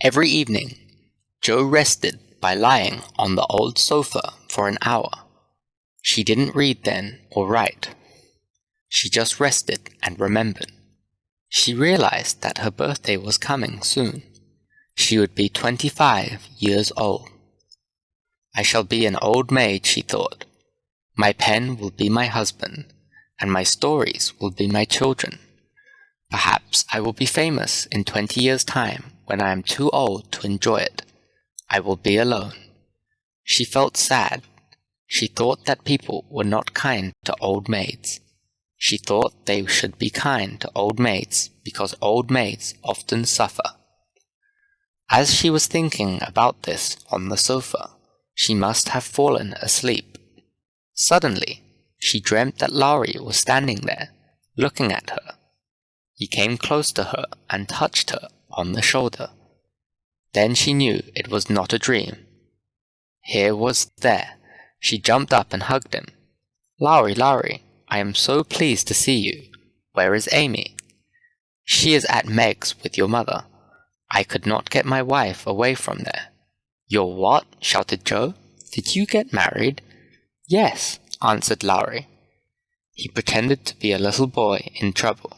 Every evening, Jo rested by lying on the old sofa for an hour. She didn't read then or write. She just rested and remembered. She realized that her birthday was coming soon. She would be 25 years old. I shall be an old maid, she thought. My pen will be my husband, and my stories will be my children. Perhaps I will be famous in 20 years' time when I am too old to enjoy it. I will be alone. She felt sad. She thought that people were not kind to old maids. She thought they should be kind to old maids because old maids often suffer. As she was thinking about this on the sofa, she must have fallen asleep. Suddenly, she dreamt that Lowry was standing there, looking at her. He came close to her and touched her on the shoulder. Then she knew it was not a dream. Here was there. She jumped up and hugged him. Lowry, Lowry, I am so pleased to see you. Where is Amy? She is at Meg's with your mother. I could not get my wife away from there. Your what? Shouted Jo. Did you get married? Yes, answered Lowry. He pretended to be a little boy in trouble.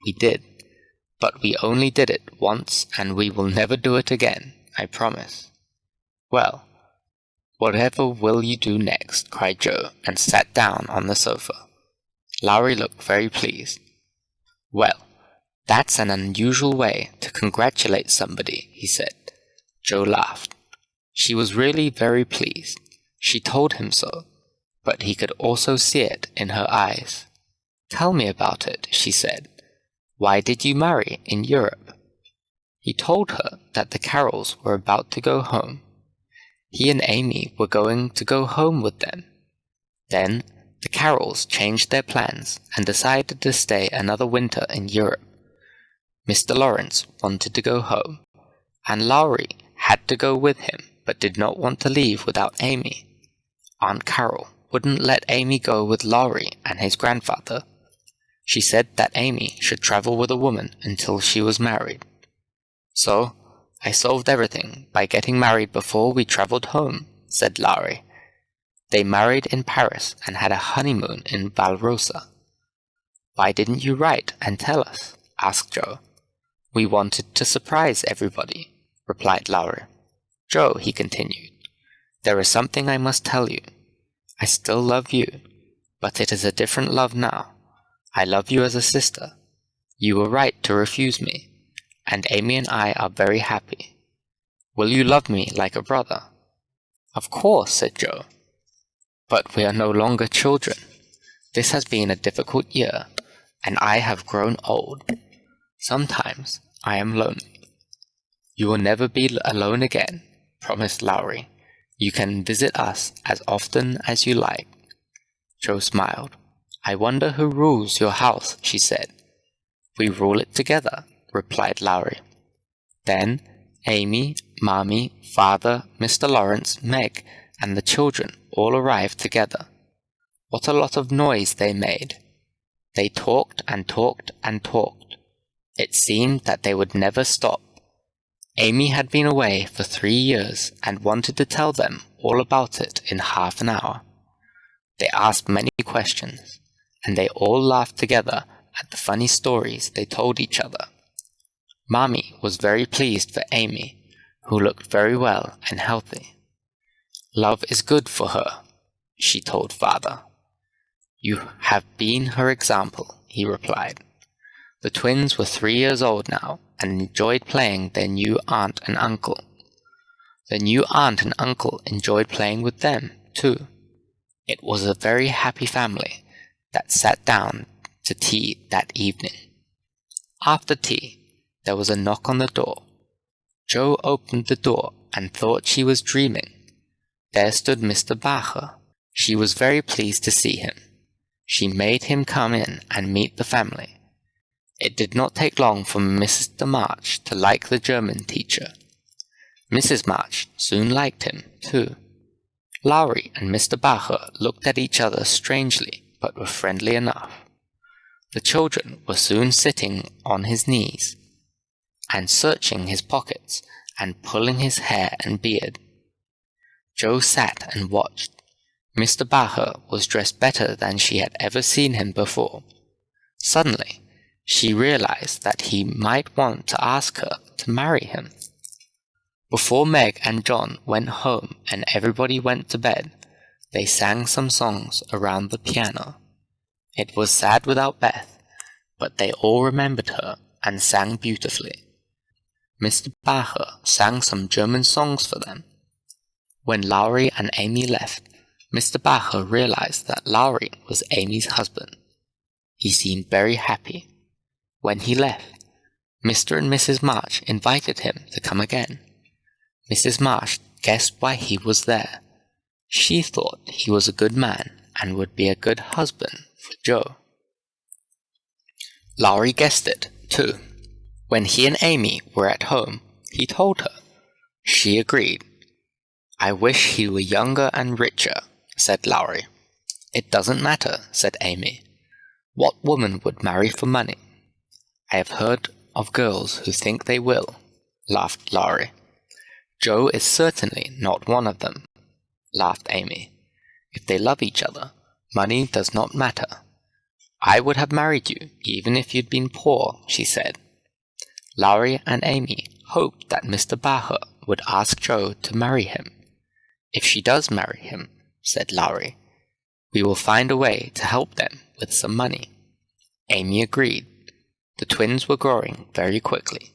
We did, but we only did it once and we will never do it again, I promise. Well, whatever will you do next? Cried Jo and sat down on the sofa. Lowry looked very pleased. Well, that's an unusual way to congratulate somebody, he said. Jo laughed. She was really very pleased. She told him so, but he could also see it in her eyes. Tell me about it, she said. Why did you marry in Europe? He told her that the Carrolls were about to go home. He and Amy were going to go home with them. Then the Carrolls changed their plans and decided to stay another winter in Europe. Mr. Lawrence wanted to go home, and Lowry had to go with him, but did not want to leave without Amy. Aunt Carroll wouldn't let Amy go with Lowry and his grandfather. She said that Amy should travel with a woman until she was married. So, I solved everything by getting married before we traveled home, said Lowry. They married in Paris and had a honeymoon in Valrosa. Why didn't you write and tell us? Asked Jo. We wanted to surprise everybody, replied Lowry. Jo, he continued, there is something I must tell you. I still love you, but it is a different love now. I love you as a sister. You were right to refuse me, and Amy and I are very happy. Will you love me like a brother? Of course, said Jo. But we are no longer children. This has been a difficult year, and I have grown old. Sometimes I am lonely. You will never be alone again, promised Lowry. You can visit us as often as you like. Jo smiled. I wonder who rules your house, she said. We rule it together, replied Lowry. Then Amy, Mommy, Father, Mr. Lawrence, Meg, and the children all arrived together. What a lot of noise they made. They talked and talked and talked. It seemed that they would never stop. Amy had been away for 3 years and wanted to tell them all about it in half an hour. They asked many questions, and they all laughed together at the funny stories they told each other. Mommy was very pleased for Amy, who looked very well and healthy. Love is good for her, she told Father. You have been her example, he replied. The twins were 3 years old now and enjoyed playing their new aunt and uncle. The new aunt and uncle enjoyed playing with them, too. It was a very happy family that sat down to tea that evening. After tea, there was a knock on the door. Jo opened the door and thought she was dreaming. There stood Mr. Bacher. She was very pleased to see him. She made him come in and meet the family. It did not take long for Mr. March to like the German teacher. Mrs. March soon liked him, too. Lowry and Mr. Bacher looked at each other strangely, but were friendly enough. The children were soon sitting on his knees. and searching his pockets and pulling his hair and beard. Joe sat and watched. Mr. Bacher was dressed better than she had ever seen him before. Suddenly, she realized that he might want to ask her to marry him. Before Meg and John went home and everybody went to bed, they sang some songs around the piano. It was sad without Beth, but they all remembered her and sang beautifully. Mr. Bacher sang some German songs for them. When Lowry and Amy left, Mr. Bacher realized that Lowry was Amy's husband. He seemed very happy. When he left, Mr. and Mrs. March invited him to come again. Mrs. March guessed why he was there. She thought he was a good man and would be a good husband for Joe. Lowry guessed it, too. When he and Amy were at home, he told her. She agreed. "I wish he were younger and richer," said Lowry. "It doesn't matter," said Amy. "What woman would marry for money?" "I have heard of girls who think they will," laughed Lowry. "Joe is certainly not one of them," laughed Amy. "If they love each other, money does not matter." "I would have married you, even if you'd been poor," she said. Lowry and Amy hoped that Mr. Bacher would ask Joe to marry him. "If she does marry him," said Lowry, "we will find a way to help them with some money." Amy agreed. The twins were growing very quickly.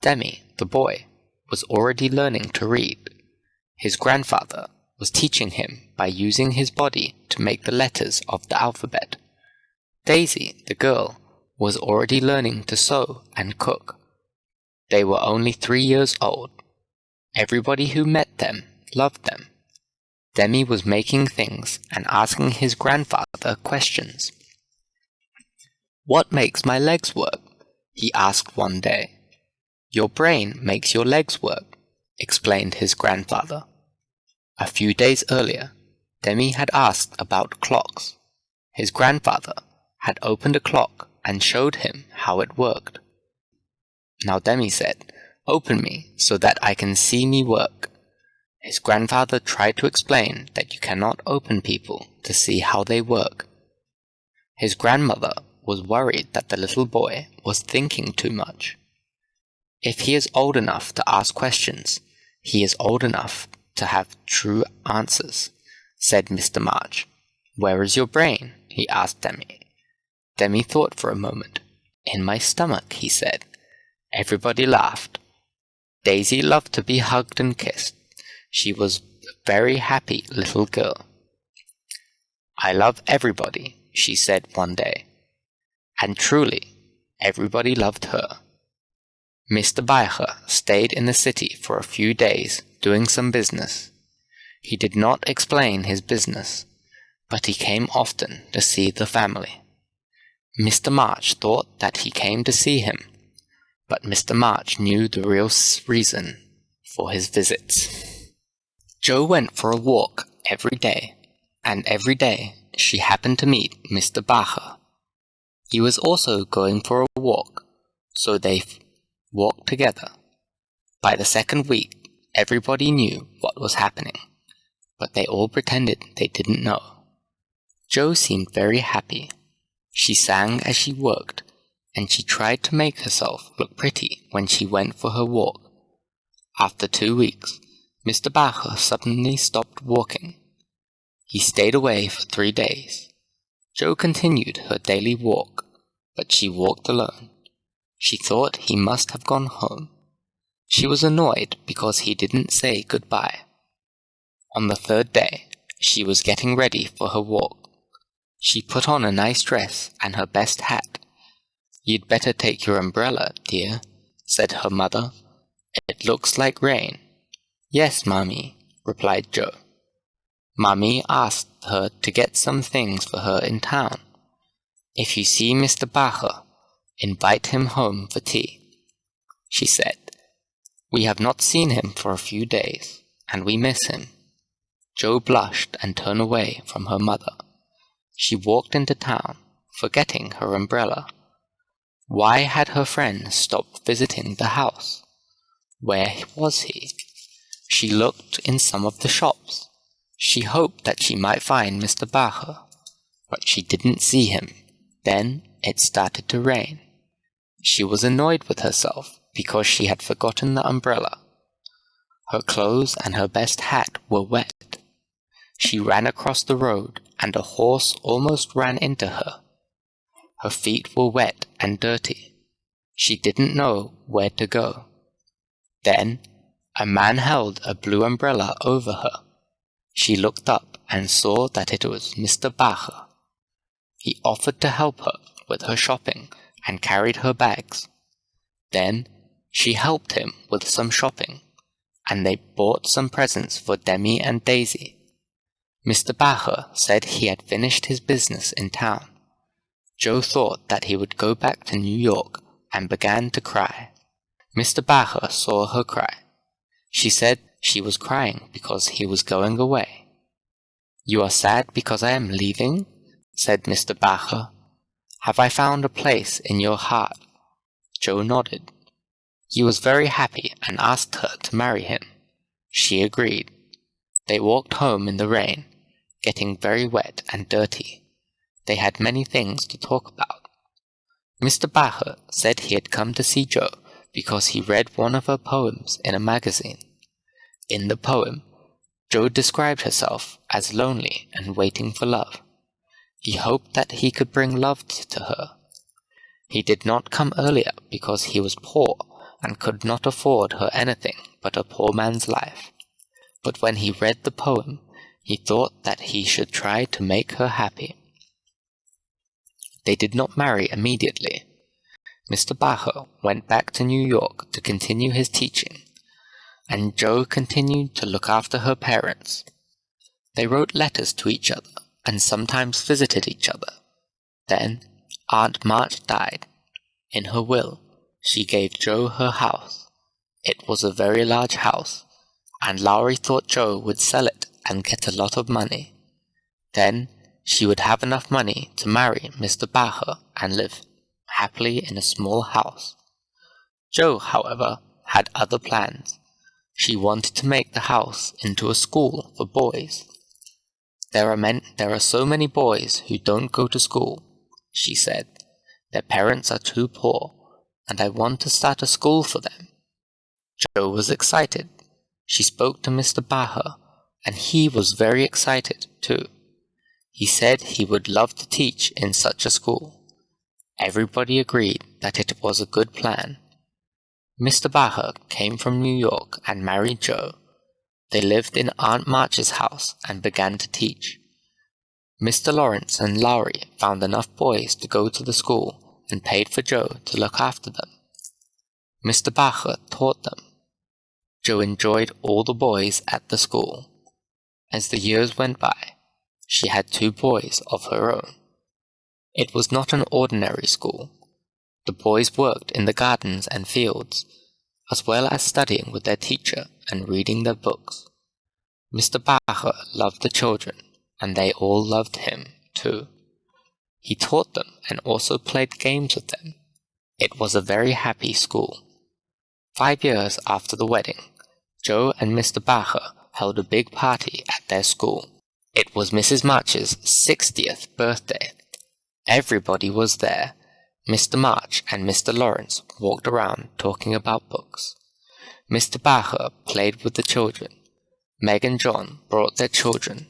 Demi, the boy, was already learning to read. His grandfather was teaching him by using his body to make the letters of the alphabet. Daisy, the girl, was already learning to sew and cook. They were only 3 years old. Everybody who met them loved them. Demi was making things and asking his grandfather questions. "What makes my legs work?" he asked one day. "Your brain makes your legs work," explained his grandfather. A few days earlier, Demi had asked about clocks. His grandfather had opened a clock and showed him how it worked. Now Demi said, "Open me so that I can see me work." His grandfather tried to explain that you cannot open people to see how they work. His grandmother was worried that the little boy was thinking too much. "If he is old enough to ask questions, he is old enough to have true answers," said Mr. March. "Where is your brain?" he asked Demi. Demi thought for a moment. "In my stomach," he said. Everybody laughed. Daisy loved to be hugged and kissed. She was a very happy little girl. "I love everybody," she said one day. And truly, everybody loved her. Mr. Bacher stayed in the city for a few days doing some business. He did not explain his business, but he came often to see the family. Mr. March thought that he came to see him, but Mr. March knew the real reason for his visits. Joe went for a walk every day, and every day she happened to meet Mr. Bacher. He was also going for a walk, so they walked together. By the second week, everybody knew what was happening, but they all pretended they didn't know. Joe seemed very happy. She sang as she worked, and she tried to make herself look pretty when she went for her walk. After 2 weeks, Mr. Bacher suddenly stopped walking. He stayed away for 3 days. Joe continued her daily walk, but she walked alone. She thought he must have gone home. She was annoyed because he didn't say goodbye. On the 3rd day, she was getting ready for her walk. She put on a nice dress and her best hat. "You'd better take your umbrella, dear," said her mother. "It looks like rain." "Yes, Mommy," replied Joe. Mommy asked her to get some things for her in town. "If you see Mr. Bacher, invite him home for tea," she said. "We have not seen him for a few days, and we miss him." Joe blushed and turned away from her mother. She walked into town, forgetting her umbrella. Why had her friend stopped visiting the house? Where was he? She looked in some of the shops. She hoped that she might find Mr. Bacher, but she didn't see him. Then it started to rain. She was annoyed with herself because she had forgotten the umbrella. Her clothes and her best hat were wet. She ran across the road, and a horse almost ran into her. Her feet were wet and dirty. She didn't know where to go. Then a man held a blue umbrella over her. She looked up and saw that it was Mr. Bacher. He offered to help her with her shopping and carried her bags. Then she helped him with some shopping, and they bought some presents for Demi and Daisy. Mr. Bacher said he had finished his business in town. Joe thought that he would go back to New York and began to cry. Mr. Bacher saw her cry. She said she was crying because he was going away. "You are sad because I am leaving?" said Mr. Bacher. "Have I found a place in your heart?" Joe nodded. He was very happy and asked her to marry him. She agreed. They walked home in the rain, getting very wet and dirty. They had many things to talk about. Mr. Bacher said he had come to see Joe because he read one of her poems in a magazine. In the poem, Joe described herself as lonely and waiting for love. He hoped that he could bring love to her. He did not come earlier because he was poor and could not afford her anything but a poor man's life. But when he read the poem, he thought that he should try to make her happy. They did not marry immediately. Mr. Bacher went back to New York to continue his teaching, and Joe continued to look after her parents. They wrote letters to each other and sometimes visited each other. Then Aunt March died. In her will, she gave Joe her house. It was a very large house, and Lowry thought Joe would sell it and get a lot of money. Then she would have enough money to marry Mr. Bacher and live happily in a small house. Joe, however, had other plans. She wanted to make the house into a school for boys. There are so many boys who don't go to school," she said. "Their parents are too poor, and I want to start a school for them." Joe was excited. She spoke to Mr. Bacher, and he was very excited too. He said he would love to teach in such a school. Everybody agreed that it was a good plan. Mr. Bacher came from New York and married Joe. They lived in Aunt March's house and began to teach. Mr. Lawrence and Lowry found enough boys to go to the school and paid for Joe to look after them. Mr. Bacher taught them. Joe enjoyed all the boys at the school. As the years went by, she had 2 boys of her own. It was not an ordinary school. The boys worked in the gardens and fields, as well as studying with their teacher and reading their books. Mr. Bacher loved the children, and they all loved him, too. He taught them and also played games with them. It was a very happy school. 5 years after the wedding, Joe and Mr. Bacher held a big party at their school. It was Mrs. March's 60th birthday. Everybody was there. Mr. March and Mr. Lawrence walked around talking about books. Mr. Bacher played with the children. Meg and John brought their children,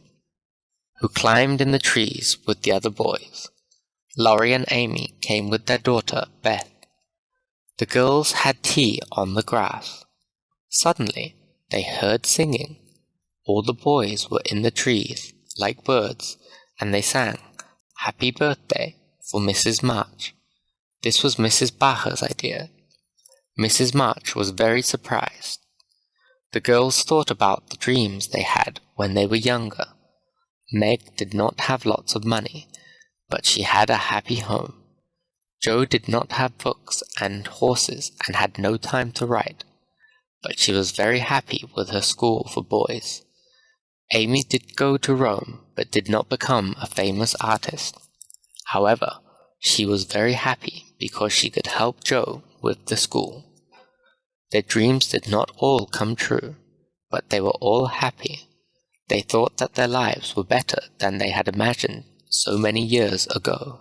who climbed in the trees with the other boys. Laurie and Amy came with their daughter, Beth. The girls had tea on the grass. Suddenly, they heard singing. All the boys were in the trees, like birds, and they sang, "Happy Birthday" for Mrs. March. This was Mrs. Bacher's idea. Mrs. March was very surprised. The girls thought about the dreams they had when they were younger. Meg did not have lots of money, but she had a happy home. Joe did not have books and horses and had no time to write, but she was very happy with her school for boys. Amy did go to Rome, but did not become a famous artist. However, she was very happy because she could help Joe with the school. Their dreams did not all come true, but they were all happy. They thought that their lives were better than they had imagined so many years ago.